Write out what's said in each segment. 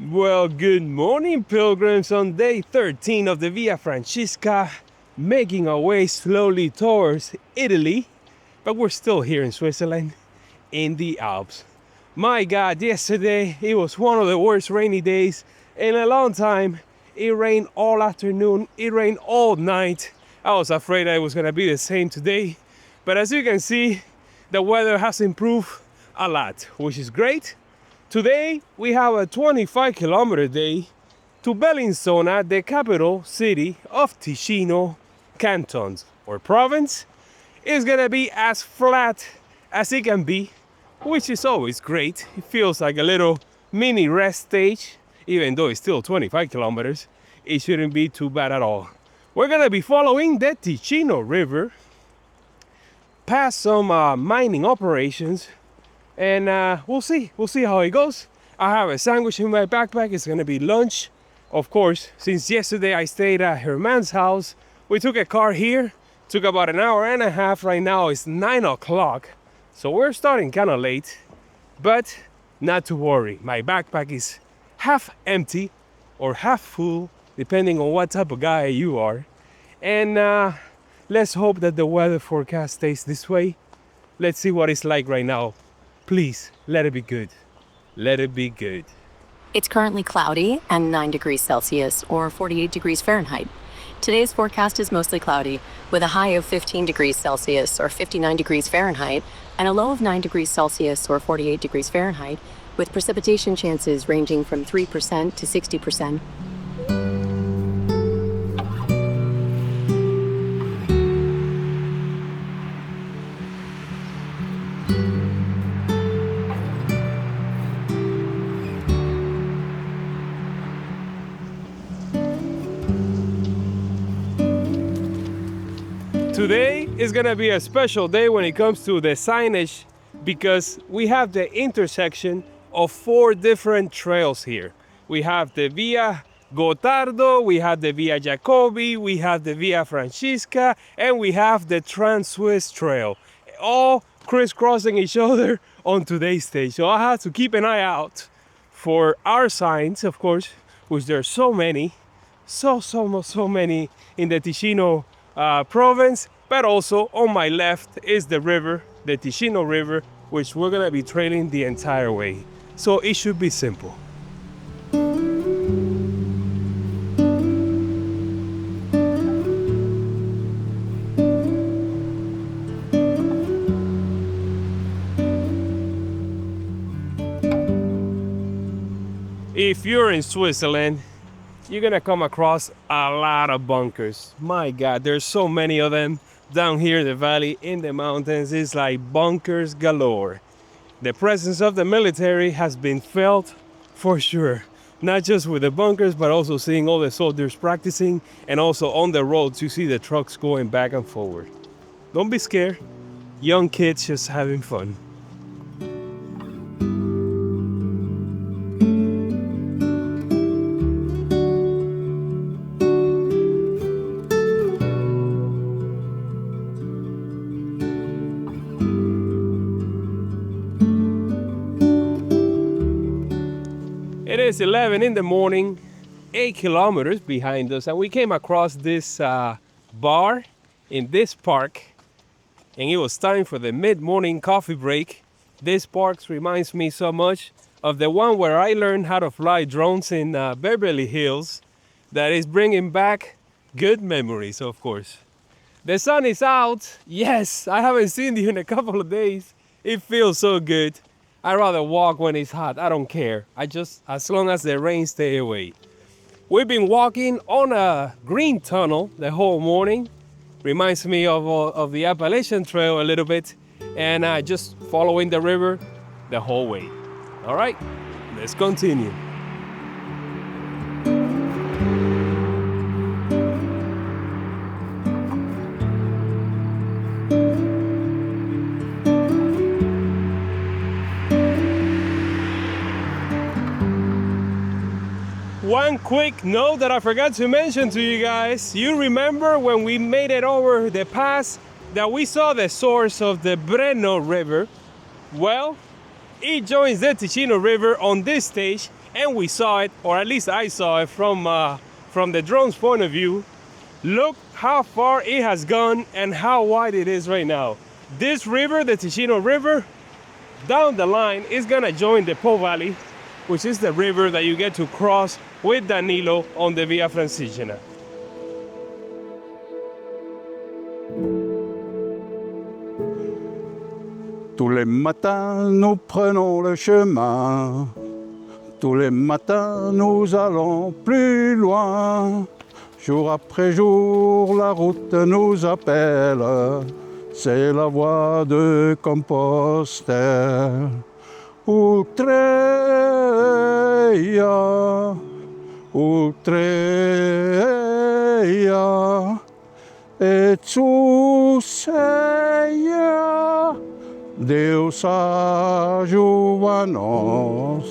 Well, good morning, pilgrims, on day 13 of the Via Francesca, making our way slowly towards Italy, but we're still here in Switzerland, in the Alps. My God, yesterday it was one of the worst rainy days in a long time. It rained all afternoon, it rained all night. I was afraid it was gonna be the same today, but as you can see, the weather has improved a lot, which is great. Today we have a 25-kilometer day to Bellinzona, the capital city of Ticino cantons or province. It's gonna be as flat as it can be, which is always great. It feels like a little mini rest stage, even though it's still 25 kilometers. It shouldn't be too bad at all. We're gonna be following the Ticino River, past some mining operations, and we'll see how it goes. I have a sandwich in my backpack. It's gonna be lunch. Of course, since yesterday I stayed at her man's house, we took a car here. Took about an hour and a half. Right now it's 9 o'clock, so we're starting kind of late, but not to worry. My backpack is half empty or half full, depending on what type of guy you are. And let's hope that the weather forecast stays this way. Let's see what it's like right now. Please, let it be good. Let it be good. It's currently cloudy and 9 degrees Celsius or 48 degrees Fahrenheit. Today's forecast is mostly cloudy, with a high of 15 degrees Celsius or 59 degrees Fahrenheit and a low of 9 degrees Celsius or 48 degrees Fahrenheit, with precipitation chances ranging from 3% to 60%. Today is gonna be a special day when it comes to the signage, because we have the intersection of 4 different trails here. We have the Via Gotardo, we have the Via Jacobi, we have the Via Fransisca, and we have the Trans-Swiss Trail, all crisscrossing each other on today's stage. So I have to keep an eye out for our signs, of course, which there are so many, so many in the Ticino province. But also on my left is the river, the Ticino River, which we're gonna be trailing the entire way. So it should be simple. If you're in Switzerland, you're gonna come across a lot of bunkers. My God, there's so many of them down here in the valley, in the mountains. It's like bunkers galore. The presence of the military has been felt for sure. Not just with the bunkers, but also seeing all the soldiers practicing, and also on the roads you see the trucks going back and forward. Don't be scared. Young kids just having fun. It is 11 in the morning, 8 kilometers behind us, and we came across this bar in this park, and it was time for the mid-morning coffee break. This park reminds me so much of the one where I learned how to fly drones in Beverly Hills, that is bringing back good memories, of course. The sun is out. Yes, I haven't seen you in a couple of days. It feels so good. I'd rather walk when it's hot. I don't care. As long as the rain stay away. We've been walking on a green tunnel the whole morning. Reminds me of the Appalachian Trail a little bit. And just following the river the whole way. All right, let's continue. One quick note that I forgot to mention to you guys. You remember when we made it over the pass that we saw the source of the Breno River? Well, it joins the Ticino River on this stage, and we saw it, or at least I saw it from the drone's point of view. Look how far it has gone and how wide it is right now. This river, the Ticino River, down the line is gonna join the Po Valley, which is the river that you get to cross with Danilo on the Via Francigena. Tous les matins, nous prenons le chemin. Tous les matins, nous allons plus loin. Jour après jour, la route nous appelle. C'est la voie de Compostelle. Utreia, Utreia, et Suseia, Deus ajuda-nos.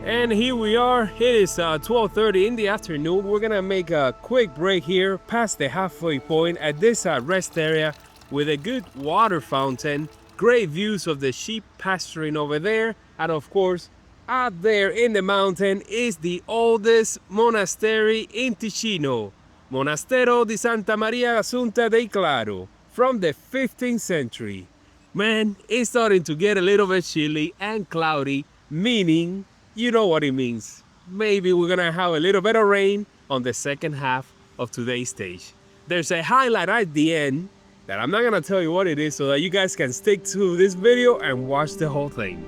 And here we are. It is 12:30 in the afternoon. We're gonna make a quick break here past the halfway point at this rest area with a good water fountain, great views of the sheep pasturing over there, and of course out there in the mountain is the oldest monastery in Ticino, Monastero di Santa Maria Assunta dei Claro, from the 15th century. Man, it's starting to get a little bit chilly and cloudy, meaning you know what it means. Maybe we're gonna have a little bit of rain on the second half of today's stage. There's a highlight at the end that I'm not gonna tell you what it is so that you guys can stick to this video and watch the whole thing.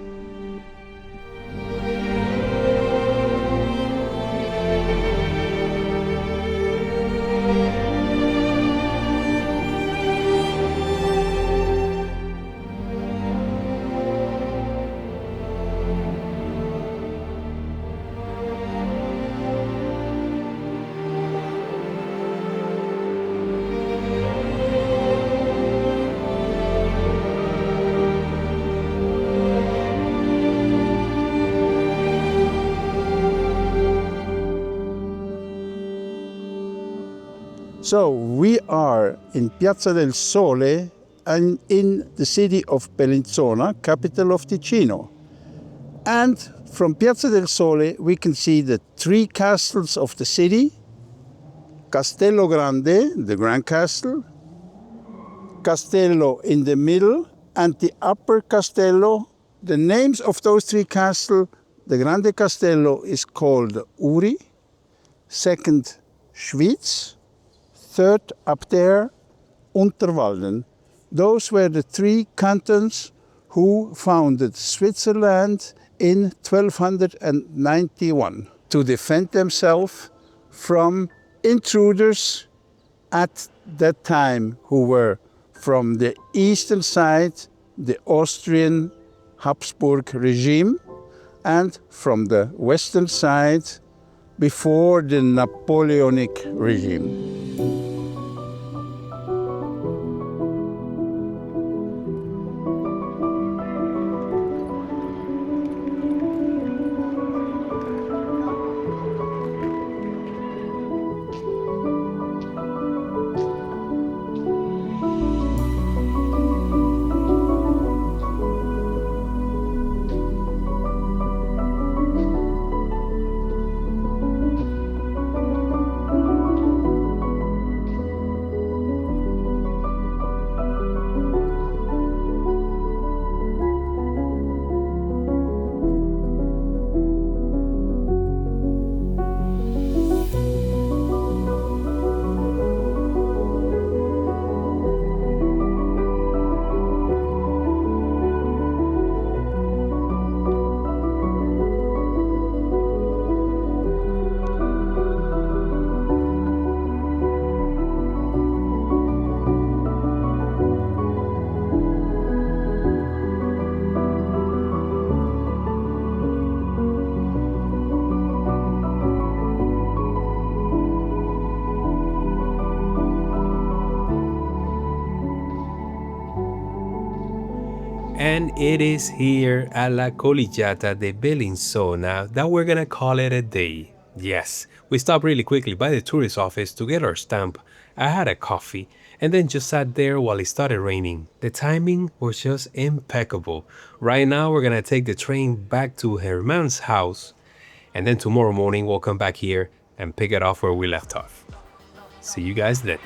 So we are in Piazza del Sole and in the city of Bellinzona, capital of Ticino. And from Piazza del Sole we can see the three castles of the city: Castello Grande, the Grand Castle, Castello in the middle, and the Upper Castello. The names of those three castles: the Grande Castello is called Uri, second Schwyz, third up there, Unterwalden. Those were the three cantons who founded Switzerland in 1291 to defend themselves from intruders at that time who were from the eastern side, the Austrian Habsburg regime, and from the western side, before the Napoleonic regime. And it is here at La Collegiata de Bellinzona that we're gonna call it a day. Yes, we stopped really quickly by the tourist office to get our stamp. I had a coffee and then just sat there while it started raining. The timing was just impeccable. Right now we're gonna take the train back to Herman's house, and then tomorrow morning we'll come back here and pick it off where we left off. See you guys then.